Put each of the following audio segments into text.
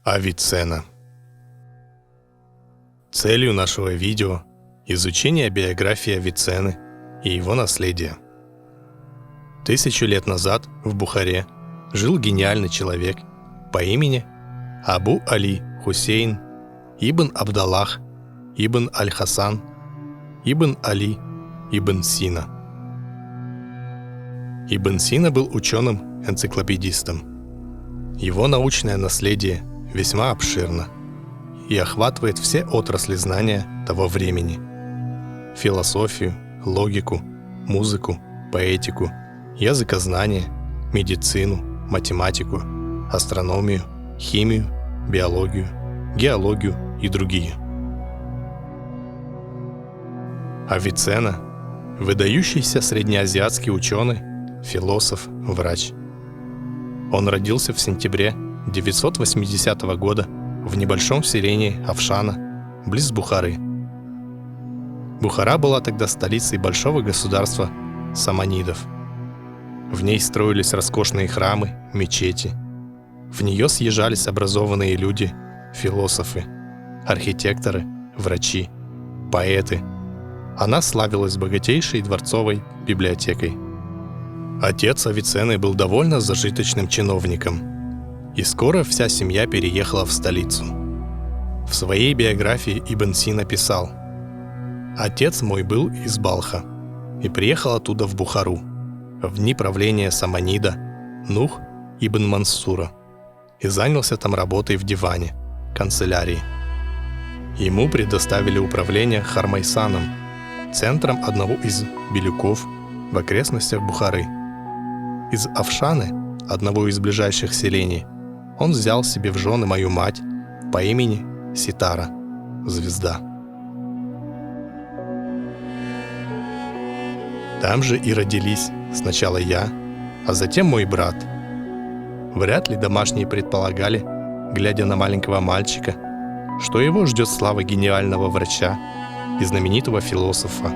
Авиценна. Целью нашего видео – изучение биографии Авиценны и его наследия. 1000 лет назад в Бухаре жил гениальный человек по имени Абу Али Хусейн ибн Абдаллах ибн Аль-Хасан ибн Али ибн Сина. Ибн Сина был ученым-энциклопедистом. Его научное наследие весьма обширно и охватывает все отрасли знания того времени: философию, логику, музыку, поэтику, языкознание, медицину, математику, астрономию, химию, биологию, геологию и другие. Авиценна – выдающийся среднеазиатский ученый, философ, врач. Он родился в сентябре 980 года в небольшом селении Афшана, близ Бухары. Бухара была тогда столицей большого государства саманидов. В ней строились роскошные храмы, мечети. В нее съезжались образованные люди, философы, архитекторы, врачи, поэты. Она славилась богатейшей дворцовой библиотекой. Отец Авиценны был довольно зажиточным чиновником, и скоро вся семья переехала в столицу. В своей биографии Ибн Сина писал: «Отец мой был из Балха и приехал оттуда в Бухару в дни правления Саманида Нух ибн Мансура и занялся там работой в диване, канцелярии. Ему предоставили управление Хармайсаном, центром одного из белюков в окрестностях Бухары. Из Афшаны, одного из ближайших селений, он взял себе в жены мою мать по имени Ситара, звезда. Там же и родились сначала я, а затем мой брат. Вряд ли домашние предполагали, глядя на маленького мальчика, что его ждет слава гениального врача и знаменитого философа,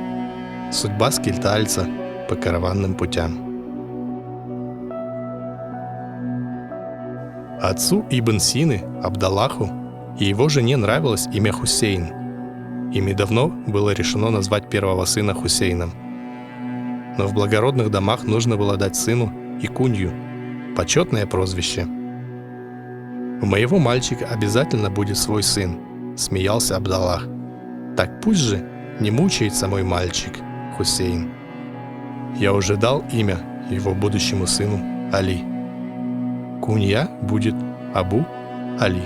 судьба скитальца по караванным путям. Отцу Ибн Сины, Абдаллаху, и его жене нравилось имя Хусейн. Ими давно было решено назвать первого сына Хусейном. Но в благородных домах нужно было дать сыну и кунью, почетное прозвище. «У моего мальчика обязательно будет свой сын», — смеялся Абдаллах. «Так пусть же не мучается мой мальчик, Хусейн. Я уже дал имя его будущему сыну Али. Кунья будет Абу Али».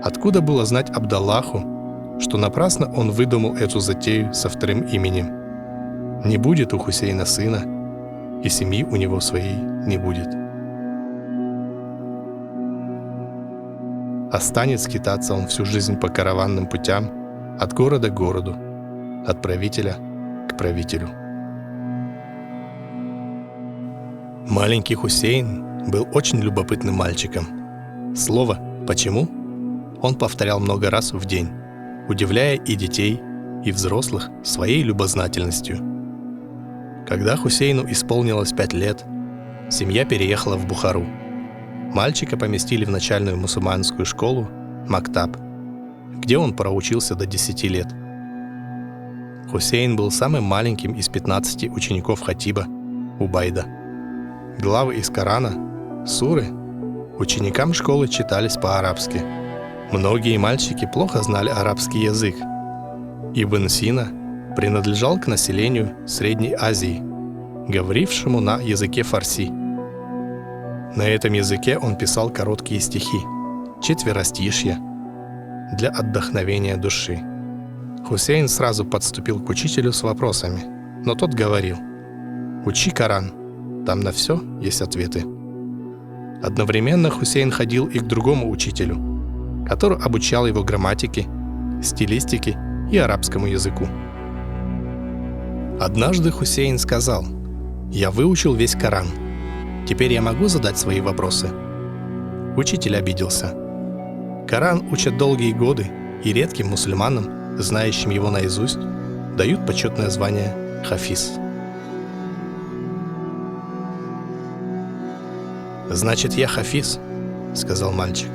Откуда было знать Абдаллаху, что напрасно он выдумал эту затею со вторым именем? Не будет у Хусейна сына, и семьи у него своей не будет. А станет скитаться он всю жизнь по караванным путям, от города к городу, от правителя к правителю. Маленький Хусейн был очень любопытным мальчиком. Слово «почему» он повторял много раз в день, удивляя и детей, и взрослых своей любознательностью. Когда Хусейну исполнилось 5 лет, семья переехала в Бухару. Мальчика поместили в начальную мусульманскую школу Мактаб, где он проучился до 10 лет. Хусейн был самым маленьким из 15 учеников хатиба Убайда. Главы из Корана, суры, ученикам школы читались по-арабски. Многие мальчики плохо знали арабский язык. Ибн Сина принадлежал к населению Средней Азии, говорившему на языке фарси. На этом языке он писал короткие стихи, четверостишья, для отдохновения души. Хусейн сразу подступил к учителю с вопросами, но тот говорил: «Учи Коран, там на все есть ответы». Одновременно Хусейн ходил и к другому учителю, который обучал его грамматике, стилистике и арабскому языку. Однажды Хусейн сказал: «Я выучил весь Коран. Теперь я могу задать свои вопросы?» Учитель обиделся. Коран учат долгие годы, и редким мусульманам, знающим его наизусть, дают почетное звание хафиз. «Значит, я хафиз», — сказал мальчик.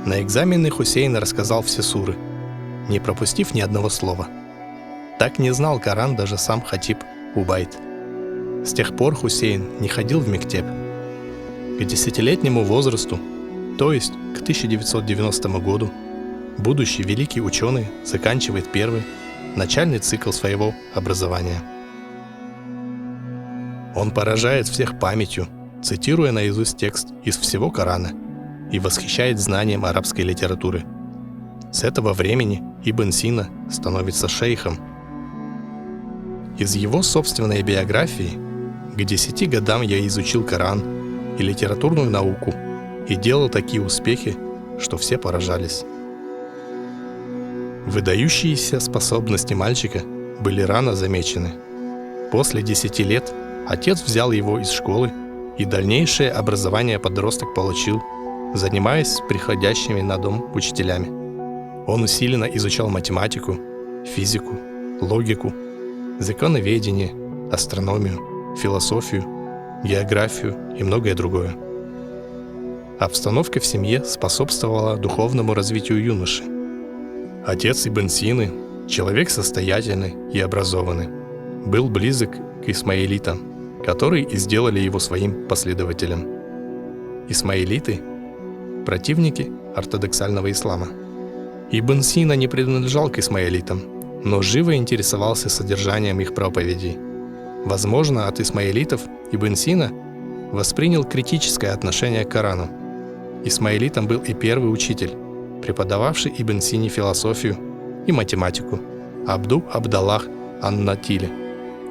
На экзамене Хусейн рассказал все суры, не пропустив ни одного слова. Так не знал Коран даже сам Хатиб Убайд. С тех пор Хусейн не ходил в мектеб. К 10-летнему возрасту, то есть к 1990 году, будущий великий ученый заканчивает первый, начальный цикл своего образования. Он поражает всех памятью, цитируя наизусть текст из всего Корана, и восхищает знанием арабской литературы. С этого времени Ибн Сина становится шейхом. Из его собственной биографии: к 10 годам я изучил Коран и литературную науку и делал такие успехи, что все поражались. Выдающиеся способности мальчика были рано замечены. После 10 лет отец взял его из школы, и дальнейшее образование подросток получил, занимаясь с приходящими на дом учителями. Он усиленно изучал математику, физику, логику, законоведение, астрономию, философию, географию и многое другое. Обстановка в семье способствовала духовному развитию юноши. Отец Ибн Сины, человек состоятельный и образованный, был близок к исмаилитам, которые и сделали его своим последователем. Исмаилиты – противники ортодоксального ислама. Ибн Сина не принадлежал к исмаилитам, но живо интересовался содержанием их проповедей. Возможно, от исмаилитов Ибн Сина воспринял критическое отношение к Корану. Исмаилитом был и первый учитель, преподававший Ибн Сине философию и математику, Абду Абдаллах ан-Натили.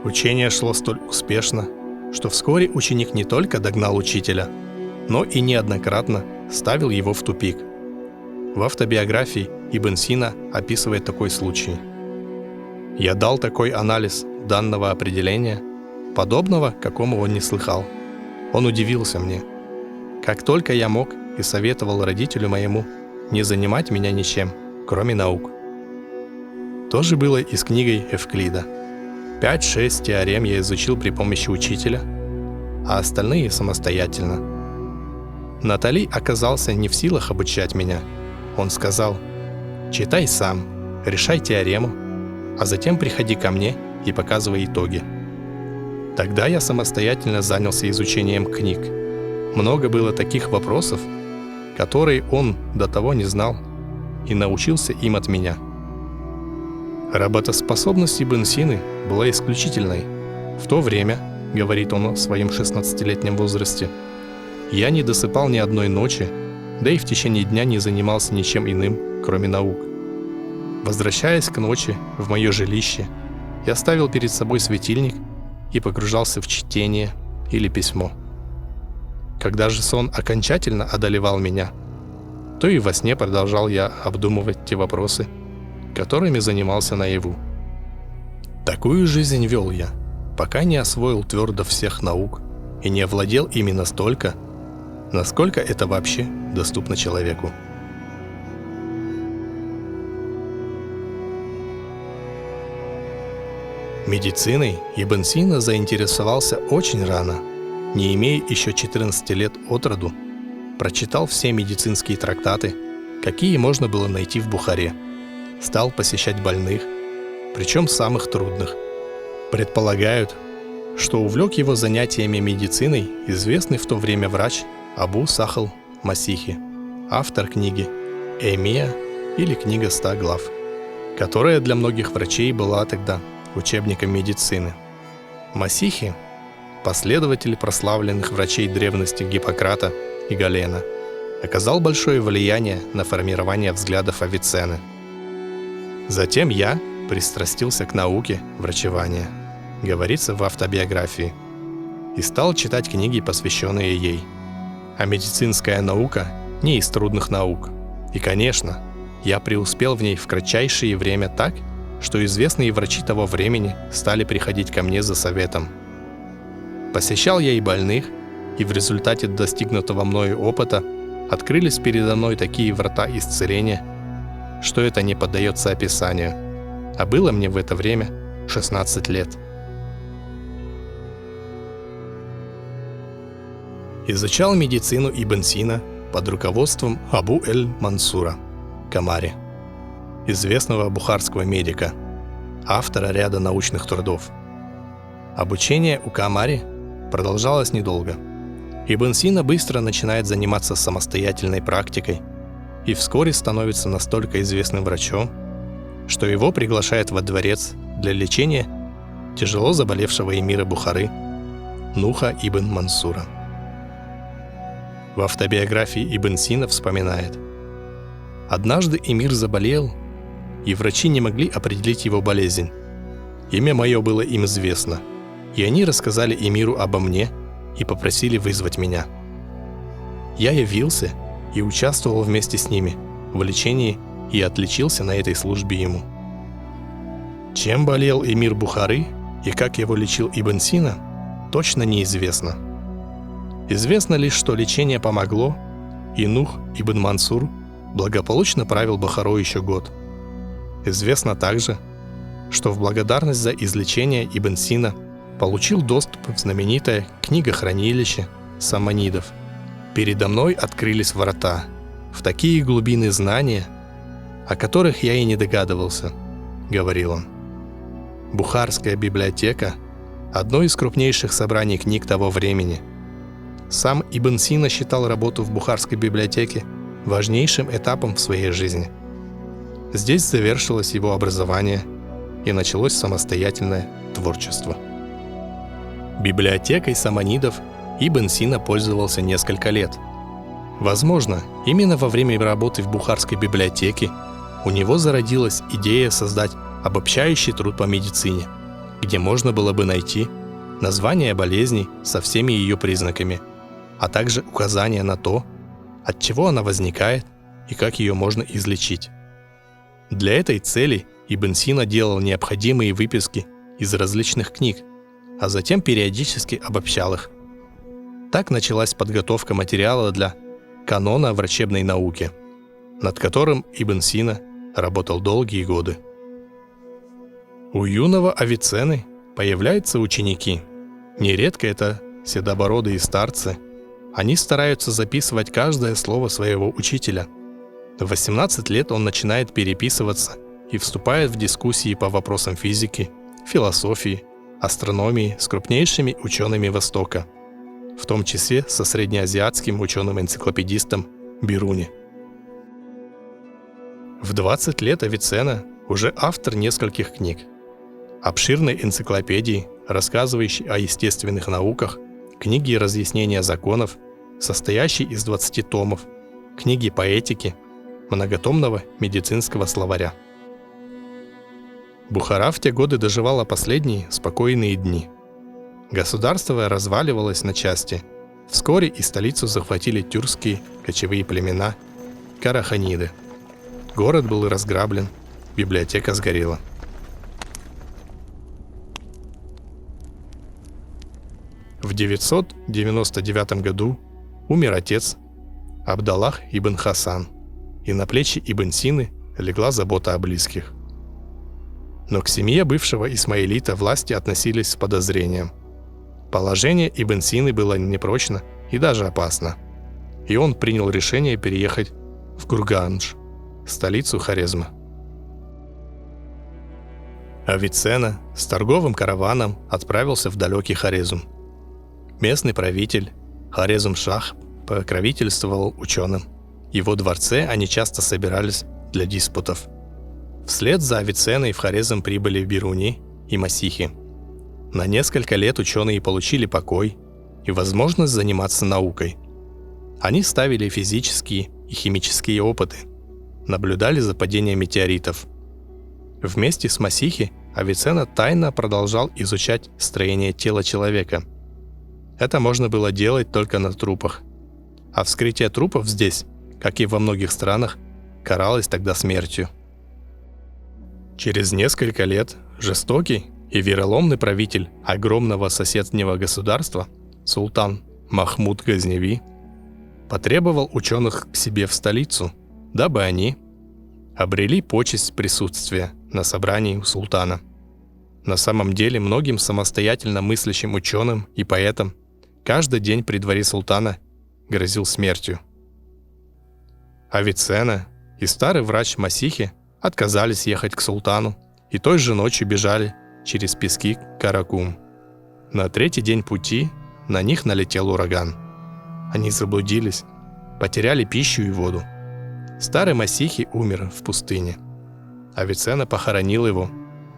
Учение шло столь успешно, что вскоре ученик не только догнал учителя, но и неоднократно ставил его в тупик. В автобиографии Ибн Сина описывает такой случай. «Я дал такой анализ данного определения, подобного, какому он не слыхал. Он удивился мне. Как только я мог и советовал родителю моему не занимать меня ничем, кроме наук». То же было и с книгой Эвклида. 5-6 теорем я изучил при помощи учителя, а остальные самостоятельно. Натали оказался не в силах обучать меня. Он сказал: «Читай сам, решай теорему, а затем приходи ко мне и показывай итоги». Тогда я самостоятельно занялся изучением книг. Много было таких вопросов, которые он до того не знал, и научился им от меня. Работоспособность Ибн Сины была исключительной. В то время, говорит он в своем 16-летнем возрасте, я не досыпал ни одной ночи, да и в течение дня не занимался ничем иным, кроме наук. Возвращаясь к ночи в мое жилище, я ставил перед собой светильник и погружался в чтение или письмо. Когда же сон окончательно одолевал меня, то и во сне продолжал я обдумывать те вопросы, которыми занимался наяву. Такую жизнь вел я, пока не освоил твердо всех наук и не овладел ими настолько, насколько это вообще доступно человеку. Медициной Ибн Сина заинтересовался очень рано. Не имея еще 14 лет от роду, прочитал все медицинские трактаты, какие можно было найти в Бухаре. Стал посещать больных, причем самых трудных. Предполагают, что увлек его занятиями медициной известный в то время врач Абу Сахл Масихи, автор книги «Эмия» или «Книга 100 глав», которая для многих врачей была тогда учебником медицины. Масихи, последователь прославленных врачей древности Гиппократа и Галена, оказал большое влияние на формирование взглядов Авиценны. Затем я пристрастился к науке врачевания, говорится в автобиографии, и стал читать книги, посвященные ей. А медицинская наука не из трудных наук. И, конечно, я преуспел в ней в кратчайшее время так, что известные врачи того времени стали приходить ко мне за советом. Посещал я и больных, и в результате достигнутого мною опыта открылись передо мной такие врата исцеления, что это не поддается описанию, а было мне в это время 16 лет. Изучал медицину Ибн Сина под руководством Абу-эль-Мансура Камари, известного бухарского медика, автора ряда научных трудов. Обучение у Камари продолжалось недолго. Ибн Сина быстро начинает заниматься самостоятельной практикой и вскоре становится настолько известным врачом, что его приглашают во дворец для лечения тяжело заболевшего эмира Бухары Нуха ибн Мансура. В автобиографии Ибн Сина вспоминает: «Однажды эмир заболел, и врачи не могли определить его болезнь. Имя мое было им известно, и они рассказали эмиру обо мне и попросили вызвать меня. Я явился и участвовал вместе с ними в лечении и отличился на этой службе ему». Чем болел эмир Бухары и как его лечил Ибн Сина, точно неизвестно. Известно лишь, что лечение помогло, и Нух ибн Мансур благополучно правил Бухарой еще год. Известно также, что в благодарность за излечение Ибн Сина получил доступ в знаменитое книгохранилище Саманидов. «Передо мной открылись врата в такие глубины знания, о которых я и не догадывался», — говорил он. Бухарская библиотека — одно из крупнейших собраний книг того времени. Сам Ибн Сина считал работу в Бухарской библиотеке важнейшим этапом в своей жизни. Здесь завершилось его образование и началось самостоятельное творчество. Библиотекой Саманидов Ибн Сина пользовался несколько лет. Возможно, именно во время работы в Бухарской библиотеке у него зародилась идея создать обобщающий труд по медицине, где можно было бы найти название болезней со всеми ее признаками, а также указания на то, от чего она возникает и как ее можно излечить. Для этой цели Ибн Сина делал необходимые выписки из различных книг, а затем периодически обобщал их. Так началась подготовка материала для канона врачебной науки, над которым Ибн Сина работал долгие годы. У юного Авиценны появляются ученики. Нередко это седобородые старцы. Они стараются записывать каждое слово своего учителя. В 18 лет он начинает переписываться и вступает в дискуссии по вопросам физики, философии, астрономии с крупнейшими учеными Востока, в том числе со среднеазиатским ученым-энциклопедистом Бируни. В 20 лет Авиценна уже автор нескольких книг. Обширной энциклопедии, рассказывающей о естественных науках, книги разъяснения законов, состоящей из 20 томов, книги по этике, многотомного медицинского словаря. Бухара в те годы доживала последние спокойные дни. Государство разваливалось на части. Вскоре и столицу захватили тюркские кочевые племена Караханиды. Город был разграблен, библиотека сгорела. В 999 году умер отец Абдаллах ибн Хасан, и на плечи Ибн Сины легла забота о близких. Но к семье бывшего исмаилита власти относились с подозрением. Положение Ибн Сины было непрочно и даже опасно, и он принял решение переехать в Гургандж, столицу Хорезма. Авиценна с торговым караваном отправился в далекий Хорезм. Местный правитель Хорезм-Шах покровительствовал ученым. В его дворце они часто собирались для диспутов. Вслед за Авиценной в Хорезм прибыли Бируни и Масихи. На несколько лет ученые получили покой и возможность заниматься наукой. Они ставили физические и химические опыты, наблюдали за падением метеоритов. Вместе с Масихи Авиценна тайно продолжал изучать строение тела человека. Это можно было делать только на трупах. А вскрытие трупов здесь, как и во многих странах, каралось тогда смертью. Через несколько лет жестокий и вероломный правитель огромного соседнего государства, султан Махмуд Газневи, потребовал ученых к себе в столицу, дабы они обрели почесть присутствия на собрании у султана. На самом деле многим самостоятельно мыслящим ученым и поэтам каждый день при дворе султана грозил смертью. Авиценна и старый врач Масихи отказались ехать к султану и той же ночью бежали через пески Каракум. На третий день пути на них налетел ураган. Они заблудились, потеряли пищу и воду. Старый Масихи умер в пустыне. Авиценна похоронил его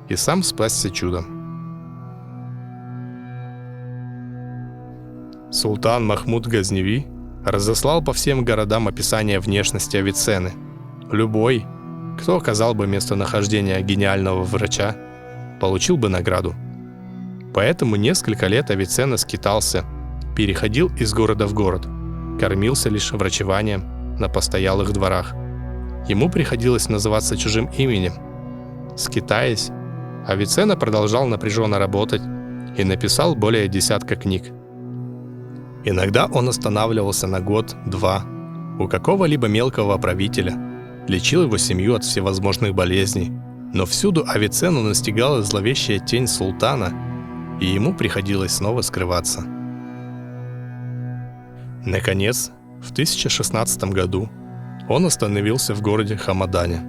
и сам спасся чудом. Султан Махмуд Газневи разослал по всем городам описание внешности Авиценны. Любой, кто оказал бы местонахождение гениального врача, получил бы награду. Поэтому несколько лет Авиценна скитался, переходил из города в город, кормился лишь врачеванием на постоялых дворах. Ему приходилось называться чужим именем. Скитаясь, Авиценна продолжал напряженно работать и написал более десятка книг. Иногда он останавливался на год-два у какого-либо мелкого правителя, лечил его семью от всевозможных болезней, но всюду Авиценну настигала зловещая тень султана, и ему приходилось снова скрываться. Наконец, в 1016 году он остановился в городе Хамадане.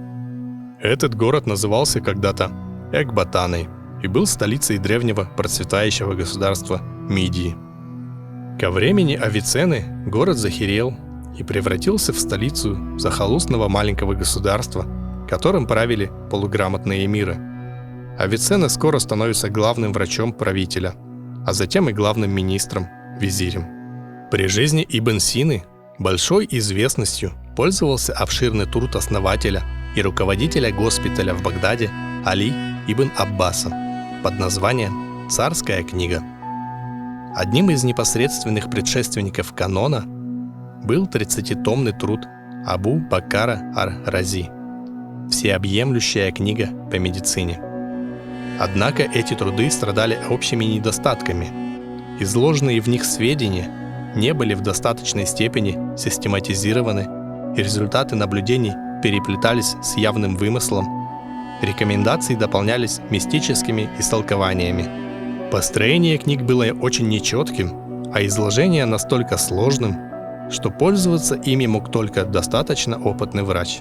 Этот город назывался когда-то Экбатаной и был столицей древнего процветающего государства Мидии. Ко времени Авиценны город захирел и превратился в столицу захолустного маленького государства, которым правили полуграмотные эмиры. Авиценна скоро становится главным врачом правителя, а затем и главным министром, визирем. При жизни Ибн Сины большой известностью пользовался обширный труд основателя и руководителя госпиталя в Багдаде Али ибн Аббаса под названием «Царская книга». Одним из непосредственных предшественников канона был 30-томный труд Абу Бакара ар-Рази «Всеобъемлющая книга по медицине». Однако эти труды страдали общими недостатками. Изложенные в них сведения не были в достаточной степени систематизированы, и результаты наблюдений переплетались с явным вымыслом. Рекомендации дополнялись мистическими истолкованиями. Построение книг было очень нечетким, а изложение настолько сложным, что пользоваться ими мог только достаточно опытный врач.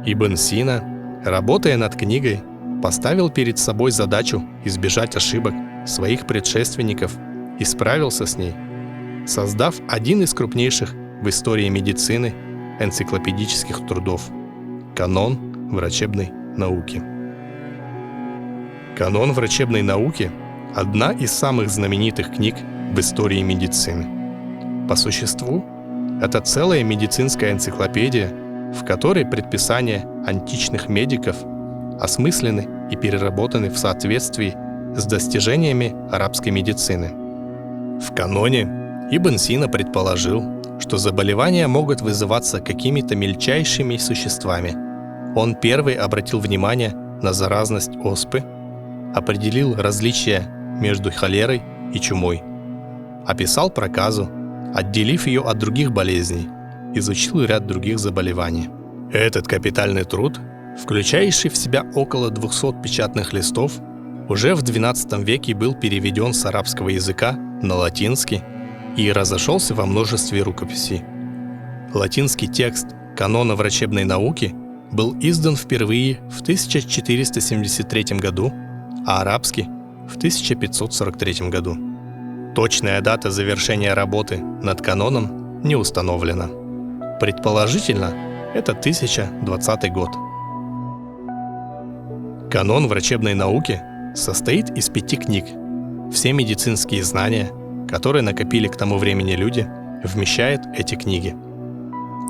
Ибн Сина, работая над книгой, поставил перед собой задачу избежать ошибок своих предшественников и справился с ней, создав один из крупнейших в истории медицины энциклопедических трудов – «Канон врачебной науки». «Канон врачебной науки» – одна из самых знаменитых книг в истории медицины. По существу, это целая медицинская энциклопедия, в которой предписания античных медиков осмыслены и переработаны в соответствии с достижениями арабской медицины. В каноне Ибн Сина предположил, что заболевания могут вызываться какими-то мельчайшими существами. Он первый обратил внимание на заразность оспы, определил различия между холерой и чумой, описал проказу, отделив ее от других болезней, изучил ряд других заболеваний. Этот капитальный труд, включающий в себя около 200 печатных листов, уже в XII веке был переведен с арабского языка на латинский и разошелся во множестве рукописей. Латинский текст канона врачебной науки был издан впервые в 1473 году, а арабский – в 1543 году. Точная дата завершения работы над каноном не установлена. Предположительно, это 1020 год. Канон врачебной науки состоит из 5 книг. Все медицинские знания, которые накопили к тому времени люди, вмещает эти книги.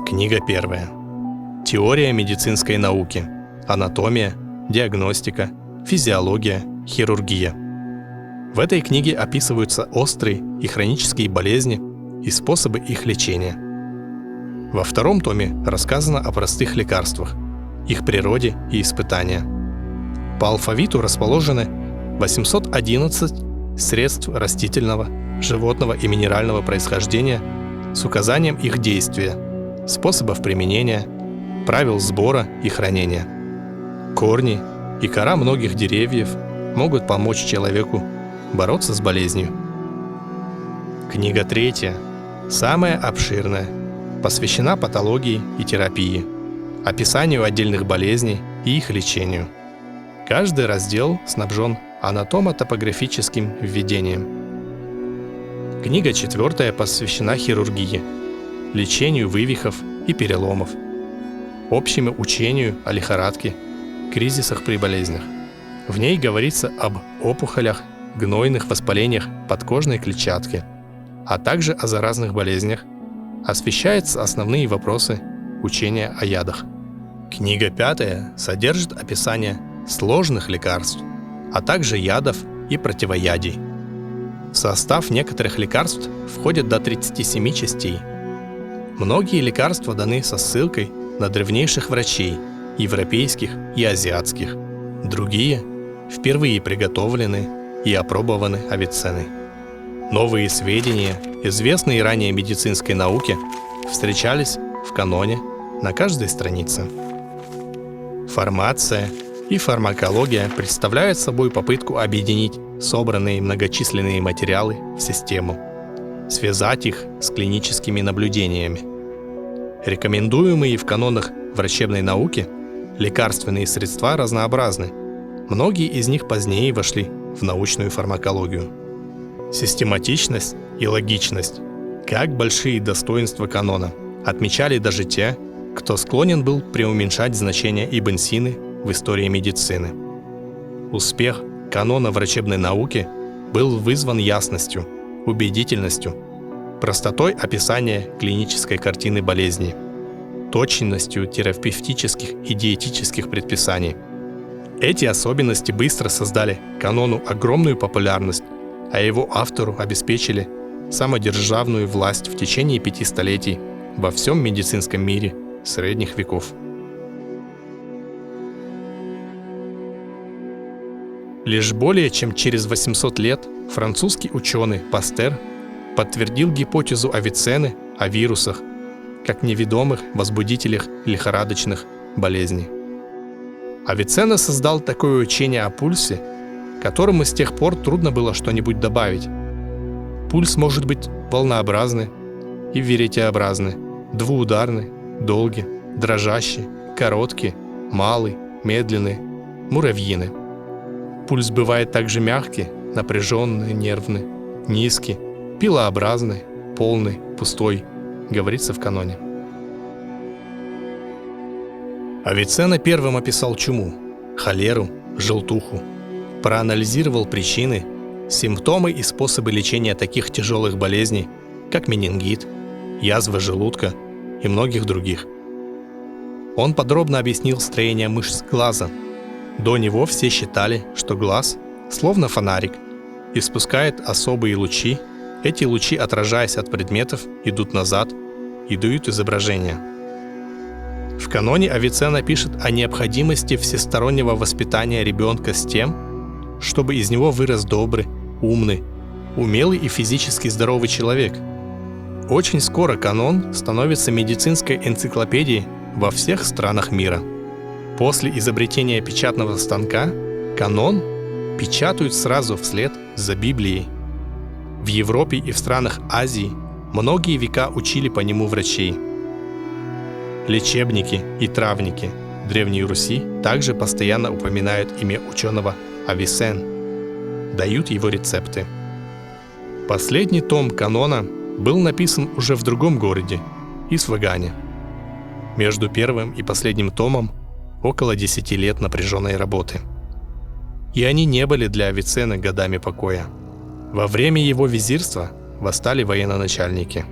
Книга 1. Теория медицинской науки. Анатомия, диагностика, физиология, хирургия. В этой книге описываются острые и хронические болезни и способы их лечения. Во 2 томе рассказано о простых лекарствах, их природе и испытания. По алфавиту расположены 811 средств растительного, животного и минерального происхождения с указанием их действия, способов применения, правил сбора и хранения. Корни и кора многих деревьев могут помочь человеку бороться с болезнью. Книга 3, самая обширная, посвящена патологии и терапии, описанию отдельных болезней и их лечению. Каждый раздел снабжен анатомо-топографическим введением. Книга 4 посвящена хирургии, лечению вывихов и переломов, общему учению о лихорадке, кризисах при болезнях. В ней говорится об опухолях, гнойных воспалениях подкожной клетчатки, а также о заразных болезнях. Освещаются основные вопросы учения о ядах. Книга 5 содержит описание сложных лекарств, а также ядов и противоядий. В состав некоторых лекарств входит до 37 частей. Многие лекарства даны со ссылкой на древнейших врачей, европейских и азиатских. Другие впервые приготовлены и опробованы Авиценной. Новые сведения, известные ранее медицинской науке, встречались в каноне на каждой странице. Фармация и фармакология представляют собой попытку объединить собранные многочисленные материалы в систему, связать их с клиническими наблюдениями. Рекомендуемые в канонах врачебной науки лекарственные средства разнообразны. Многие из них позднее вошли в научную фармакологию. Систематичность и логичность, как большие достоинства канона, отмечали даже те, кто склонен был преуменьшать значение Ибн Сины в истории медицины. Успех канона врачебной науки был вызван ясностью, убедительностью, простотой описания клинической картины болезни, точностью терапевтических и диетических предписаний. Эти особенности быстро создали канону огромную популярность, а его автору обеспечили самодержавную власть в течение 5 столетий во всем медицинском мире средних веков. Лишь более чем через 800 лет французский ученый Пастер подтвердил гипотезу Авиценны о вирусах как неведомых возбудителях лихорадочных болезней. Авиценна создал такое учение о пульсе, которому с тех пор трудно было что-нибудь добавить. Пульс может быть волнообразный и веретеобразный, двуударный, долгий, дрожащий, короткий, малый, медленный, муравьиный. Пульс бывает также мягкий, напряженный, нервный, низкий, пилообразный, полный, пустой, говорится в каноне. Авиценна первым описал чуму, холеру, желтуху, проанализировал причины, симптомы и способы лечения таких тяжелых болезней, как менингит, язва желудка и многих других. Он подробно объяснил строение мышц глаза. До него все считали, что глаз, словно фонарик, испускает особые лучи. Эти лучи, отражаясь от предметов, идут назад и дают изображение. В каноне Авиценна пишет о необходимости всестороннего воспитания ребенка с тем, чтобы из него вырос добрый, умный, умелый и физически здоровый человек. Очень скоро канон становится медицинской энциклопедией во всех странах мира. После изобретения печатного станка канон печатают сразу вслед за Библией. В Европе и в странах Азии многие века учили по нему врачей. Лечебники и травники Древней Руси также постоянно упоминают имя ученого Авиценн, дают его рецепты. Последний том канона был написан уже в другом городе, Исфагане. Между первым и последним томом около 10 лет напряженной работы. И они не были для Авиценны годами покоя. Во время его визирства восстали военачальники,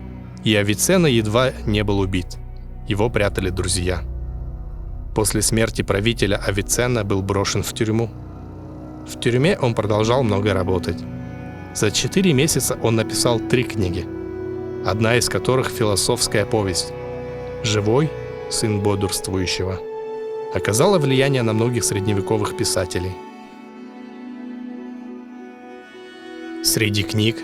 и Авиценна едва не был убит. Его прятали друзья. После смерти правителя Авиценна был брошен в тюрьму. В тюрьме он продолжал много работать. За 4 месяца он написал 3 книги, одна из которых философская повесть «Живой сын бодрствующего» оказала влияние на многих средневековых писателей. Среди книг,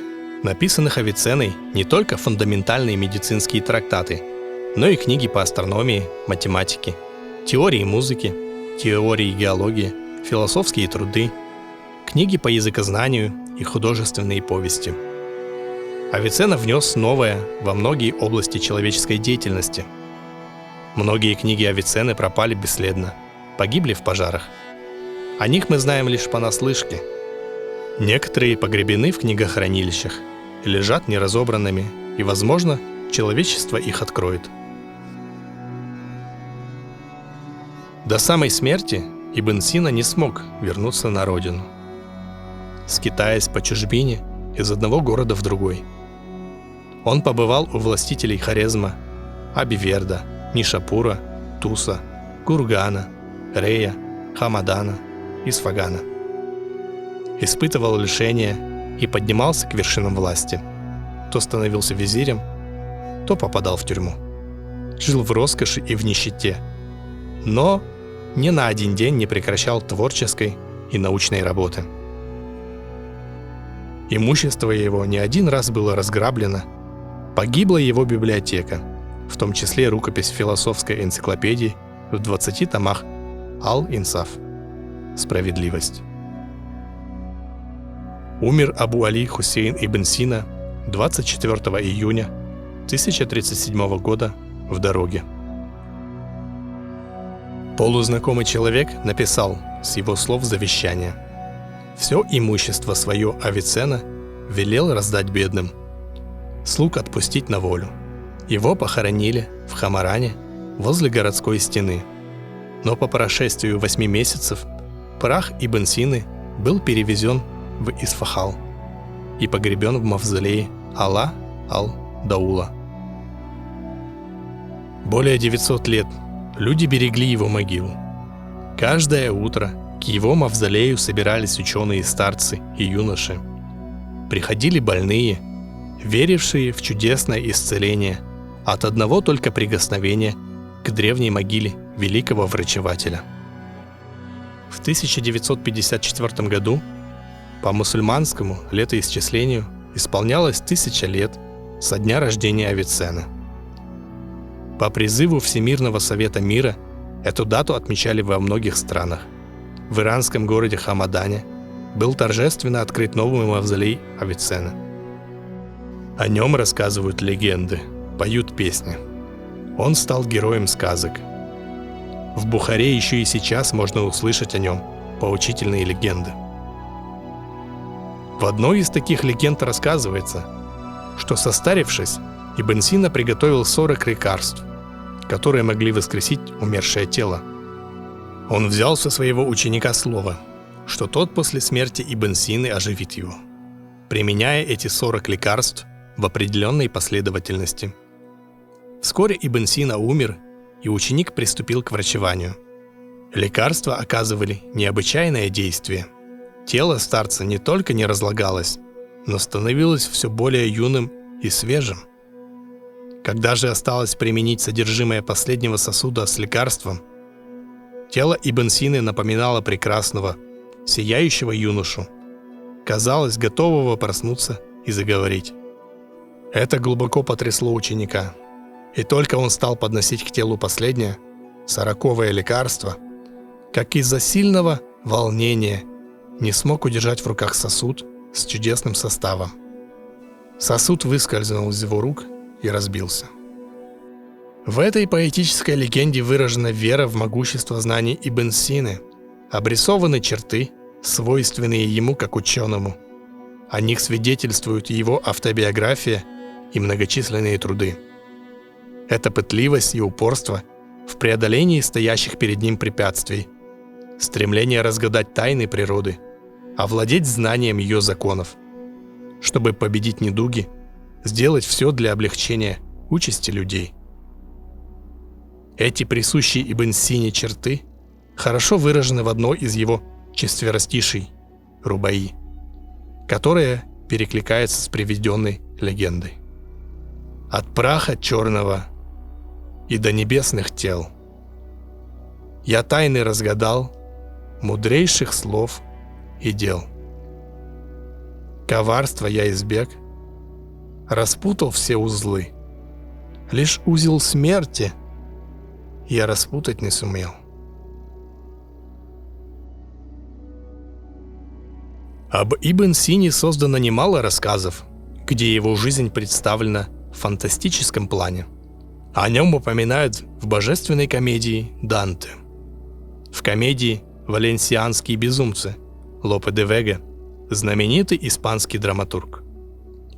написанных Авиценной, не только фундаментальные медицинские трактаты, но и книги по астрономии, математике, теории музыки, теории геологии, философские труды, книги по языкознанию и художественные повести. Авиценна внес новое во многие области человеческой деятельности. Многие книги Авиценны пропали бесследно, погибли в пожарах. О них мы знаем лишь понаслышке. Некоторые погребены в книгохранилищах, лежат неразобранными, и, возможно, человечество их откроет. До самой смерти Ибн Сина не смог вернуться на родину, скитаясь по чужбине из одного города в другой. Он побывал у властителей Хорезма, Абиверда, Нишапура, Туса, Гургана, Рея, Хамадана, Исфагана. Испытывал лишения и поднимался к вершинам власти. То становился визирем, то попадал в тюрьму. Жил в роскоши и в нищете, но ни на один день не прекращал творческой и научной работы. Имущество его не один раз было разграблено, погибла его библиотека, в том числе рукопись философской энциклопедии в 20 томах Аль-Инсаф «Справедливость». Умер Абу Али Хусейн ибн Сина 24 июня 1037 года в дороге. Полузнакомый человек написал с его слов завещание. Все имущество свое Авиценна велел раздать бедным, слуг отпустить на волю. Его похоронили в Хамаране возле городской стены. Но по прошествию 8 месяцев прах Ибн Сины был перевезен в Исфахал и погребен в мавзолее Ала аль-Даула. Более 900 лет люди берегли его могилу. Каждое утро к его мавзолею собирались ученые, старцы и юноши. Приходили больные, верившие в чудесное исцеление от одного только прикосновения к древней могиле великого врачевателя. В 1954 году по мусульманскому летоисчислению исполнялось 1000 лет со дня рождения Авиценны. По призыву Всемирного Совета Мира эту дату отмечали во многих странах. В иранском городе Хамадане был торжественно открыт новый мавзолей Авиценны. О нем рассказывают легенды, поют песни. Он стал героем сказок. В Бухаре еще и сейчас можно услышать о нем поучительные легенды. В одной из таких легенд рассказывается, что, состарившись, Ибн Сина приготовил 40 лекарств, которые могли воскресить умершее тело. Он взял со своего ученика слово, что тот после смерти Ибн Сины оживит его, применяя эти 40 лекарств в определенной последовательности. Вскоре Ибн Сина умер, и ученик приступил к врачеванию. Лекарства оказывали необычайное действие. Тело старца не только не разлагалось, но становилось все более юным и свежим. Когда же осталось применить содержимое последнего сосуда с лекарством, тело Ибн Сины напоминало прекрасного, сияющего юношу, казалось, готового проснуться и заговорить. Это глубоко потрясло ученика, и только он стал подносить к телу последнее, 40-е лекарство, как из-за сильного волнения не смог удержать в руках сосуд с чудесным составом. Сосуд выскользнул из его рук и разбился. В этой поэтической легенде выражена вера в могущество знаний Ибн Сины, обрисованы черты, свойственные ему как ученому. О них свидетельствуют его автобиография и многочисленные труды. Это пытливость и упорство в преодолении стоящих перед ним препятствий, стремление разгадать тайны природы, овладеть знанием ее законов, чтобы победить недуги, сделать все для облегчения участи людей. Эти присущие Ибн Сине черты хорошо выражены в одной из его четверостиший «Рубаи», которая перекликается с приведенной легендой. «От праха черного и до небесных тел я тайны разгадал мудрейших слов и дел. Коварства я избег, распутал все узлы, лишь узел смерти я распутать не сумел». Об Ибн Сине создано немало рассказов, где его жизнь представлена в фантастическом плане. О нем упоминают в божественной комедии «Данте», в комедии «Валенсианские безумцы» Лопе де Вега, знаменитый испанский драматург.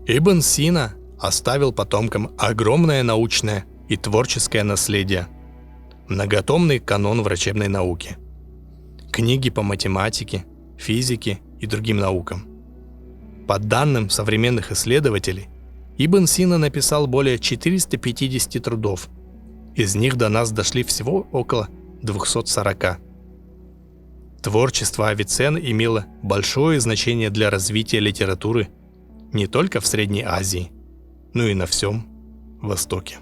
Ибн Сина оставил потомкам огромное научное и творческое наследие, многотомный канон врачебной науки, книги по математике, физике и другим наукам. По данным современных исследователей, Ибн Сина написал более 450 трудов. Из них до нас дошли всего около 240. Творчество Авиценны имело большое значение для развития литературы не только в Средней Азии, но и на всем Востоке.